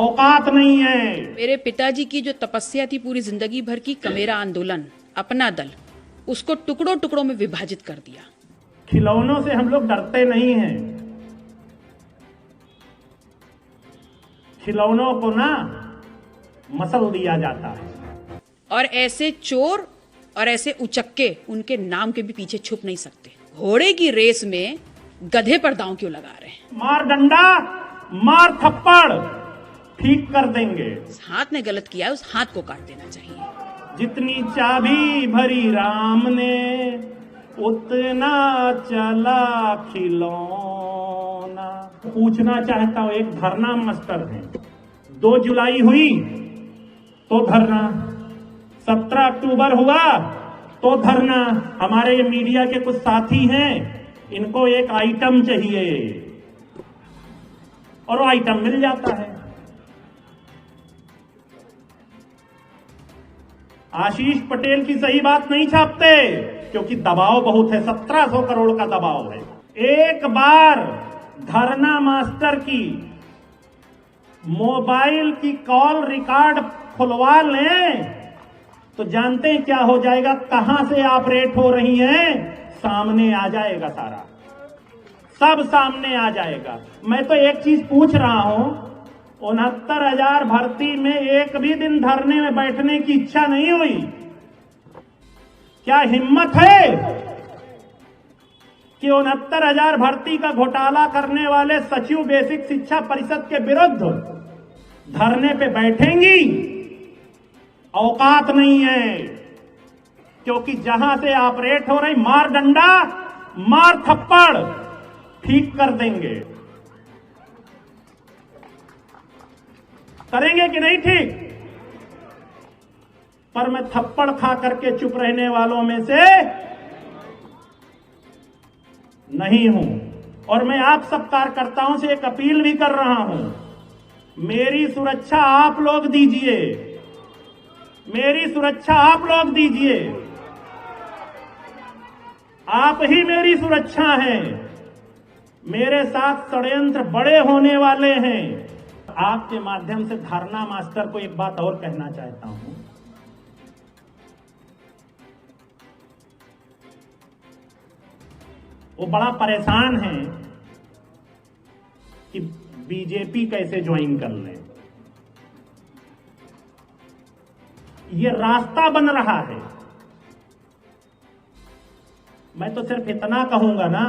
औकात नहीं है। मेरे पिताजी की जो तपस्या थी पूरी जिंदगी भर की, कमेरा आंदोलन, अपना दल, उसको टुकड़ों टुकड़ों में विभाजित कर दिया। खिलौनों से हम लोग डरते नहीं हैं। खिलौनों को ना मसल दिया जाता है। और ऐसे चोर और ऐसे उचक्के उनके नाम के भी पीछे छुप नहीं सकते। घोड़े की रेस में गधे पर दांव क्यों लगा रहे हैं? मार डंडा, मार थप्पड़, ठीक कर देंगे। हाथ ने गलत किया है, उस हाथ को काट देना चाहिए। जितनी चाबी भरी राम ने उतना चला खिलौना। पूछना चाहता हूं, एक धरना मास्टर है, 2 जुलाई हुई तो धरना, 17 अक्टूबर हुआ तो धरना। हमारे ये मीडिया के कुछ साथी हैं, इनको एक आइटम चाहिए और वो आइटम मिल जाता है। आशीष पटेल की सही बात नहीं छापते क्योंकि दबाव बहुत है, 1700 करोड़ का दबाव है। एक बार धरना मास्टर की मोबाइल की कॉल रिकॉर्ड खुलवा लें तो जानते हैं क्या हो जाएगा, कहां से ऑपरेट हो रही हैं, सामने आ जाएगा, सारा सब सामने आ जाएगा। मैं तो एक चीज पूछ रहा हूं, 69,000 भर्ती में एक भी दिन धरने में बैठने की इच्छा नहीं हुई? क्या हिम्मत है कि 69,000 भर्ती का घोटाला करने वाले सचिव बेसिक शिक्षा परिषद के विरुद्ध धरने पे बैठेंगी? औकात नहीं है, क्योंकि जहां से ऑपरेट हो रही, मार डंडा, मार थप्पड़, ठीक कर देंगे। करेंगे कि नहीं ठीक? पर मैं थप्पड़ खा करके चुप रहने वालों में से नहीं हूं। और मैं आप सब कार्यकर्ताओं से एक अपील भी कर रहा हूं, मेरी सुरक्षा आप लोग दीजिए, मेरी सुरक्षा आप लोग दीजिए। आप ही मेरी सुरक्षा हैं। मेरे साथ षड्यंत्र बड़े होने वाले हैं। आपके माध्यम से धरना मास्टर को एक बात और कहना चाहता हूं, वो बड़ा परेशान है कि बीजेपी कैसे ज्वाइन कर ले। ये रास्ता बन रहा है। मैं तो सिर्फ इतना कहूंगा ना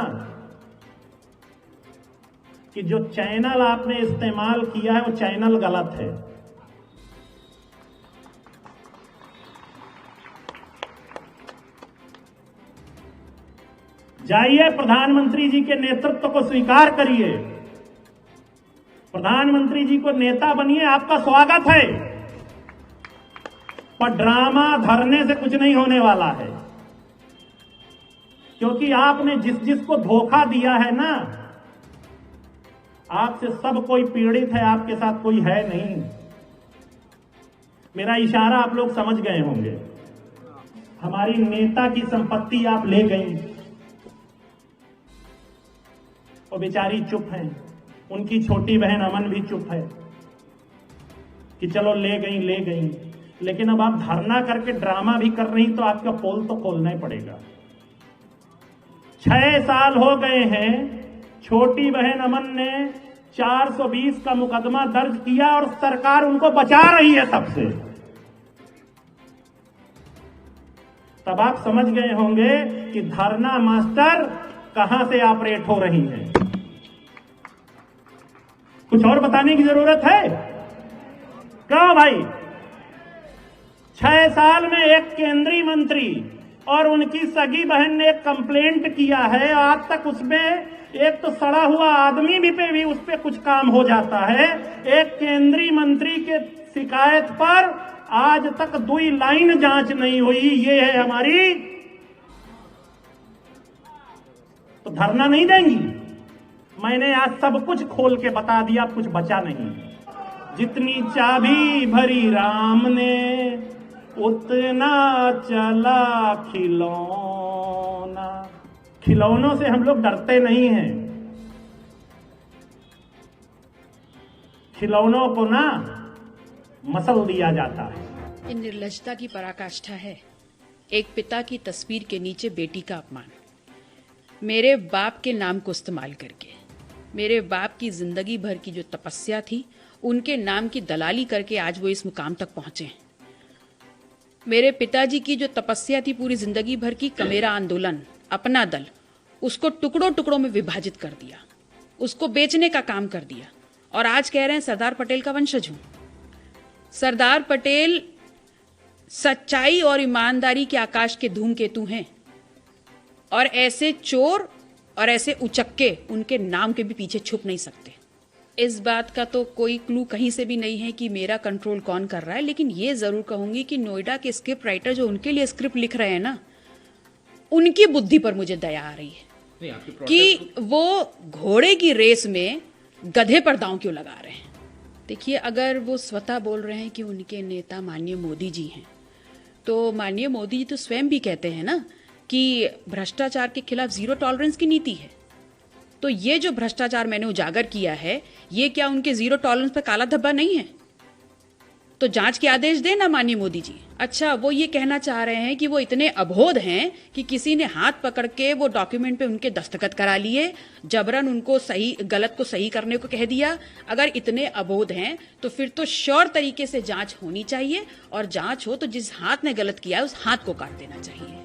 कि जो चैनल आपने इस्तेमाल किया है वो चैनल गलत है। जाइए, प्रधानमंत्री जी के नेतृत्व को स्वीकार करिए, प्रधानमंत्री जी को नेता बनिए, आपका स्वागत है। पर ड्रामा धरने से कुछ नहीं होने वाला है, क्योंकि आपने जिस जिसको धोखा दिया है ना, आपसे सब कोई पीड़ित है, आपके साथ कोई है नहीं। मेरा इशारा आप लोग समझ गए होंगे। हमारी नेता की संपत्ति आप ले गई, वो बेचारी चुप है, उनकी छोटी बहन अमन भी चुप है कि चलो ले गई। लेकिन अब आप धरना करके ड्रामा भी कर रही, तो आपका पोल तो खोलना ही पड़ेगा। 6 साल हो गए हैं, छोटी बहन अमन ने 420 का मुकदमा दर्ज किया और सरकार उनको बचा रही है सबसे। तब आप समझ गए होंगे कि धरना मास्टर कहां से ऑपरेट हो रही है। कुछ और बताने की जरूरत है? क्यों भाई? 6 साल में एक केंद्रीय मंत्री और उनकी सगी बहन ने एक कंप्लेंट किया है, आज तक उसमें एक तो सड़ा हुआ आदमी भी उस पर कुछ काम हो जाता है। एक केंद्रीय मंत्री के शिकायत पर आज तक 2 लाइन जांच नहीं हुई। ये है हमारी, तो धरना नहीं देंगी? मैंने आज सब कुछ खोल के बता दिया, कुछ बचा नहीं। जितनी चाबी भरी राम ने उतना चला खिलौना। खिलौनों से हम लोग डरते नहीं हैं। खिलौनों को ना मसल दिया जाता है। ये निर्लज्जता की पराकाष्ठा है। एक पिता की तस्वीर के नीचे बेटी का अपमान, मेरे बाप के नाम को इस्तेमाल करके, मेरे बाप की जिंदगी भर की जो तपस्या थी उनके नाम की दलाली करके आज वो इस मुकाम तक पहुंचे हैं। मेरे पिताजी की जो तपस्या थी पूरी जिंदगी भर की, कमेरा आंदोलन, अपना दल, उसको टुकड़ों टुकड़ों में विभाजित कर दिया, उसको बेचने का काम कर दिया और आज कह रहे हैं सरदार पटेल का वंशज हूं। सरदार पटेल सच्चाई और ईमानदारी के आकाश के धूमकेतु हैं और ऐसे चोर और ऐसे उचक्के उनके नाम के भी पीछे छुप नहीं सकते। इस बात का तो कोई क्लू कहीं से भी नहीं है कि मेरा कंट्रोल कौन कर रहा है, लेकिन ये जरूर कहूंगी कि नोएडा के स्क्रिप्ट राइटर जो उनके लिए स्क्रिप्ट लिख रहे हैं ना, उनकी बुद्धि पर मुझे दया आ रही है कि वो घोड़े की रेस में गधे पर दांव क्यों लगा रहे हैं। देखिए, अगर वो स्वतः बोल रहे हैं कि उनके नेता माननीय मोदी जी हैं, तो माननीय मोदी जी तो स्वयं भी कहते हैं ना कि भ्रष्टाचार के खिलाफ जीरो टॉलरेंस की नीति है। तो ये जो भ्रष्टाचार मैंने उजागर किया है, ये क्या उनके जीरो टॉलरेंस पर काला धब्बा नहीं है? तो जांच के आदेश देना माननीय मोदी जी। अच्छा, वो ये कहना चाह रहे हैं कि वो इतने अबोध हैं कि किसी ने हाथ पकड़ के वो डॉक्यूमेंट पे उनके दस्तखत करा लिए, जबरन उनको सही गलत को सही करने को कह दिया। अगर इतने अबोध हैं तो फिर तो श्योर तरीके से जांच होनी चाहिए और जांच हो तो जिस हाथ ने गलत किया है उस हाथ को काट देना चाहिए।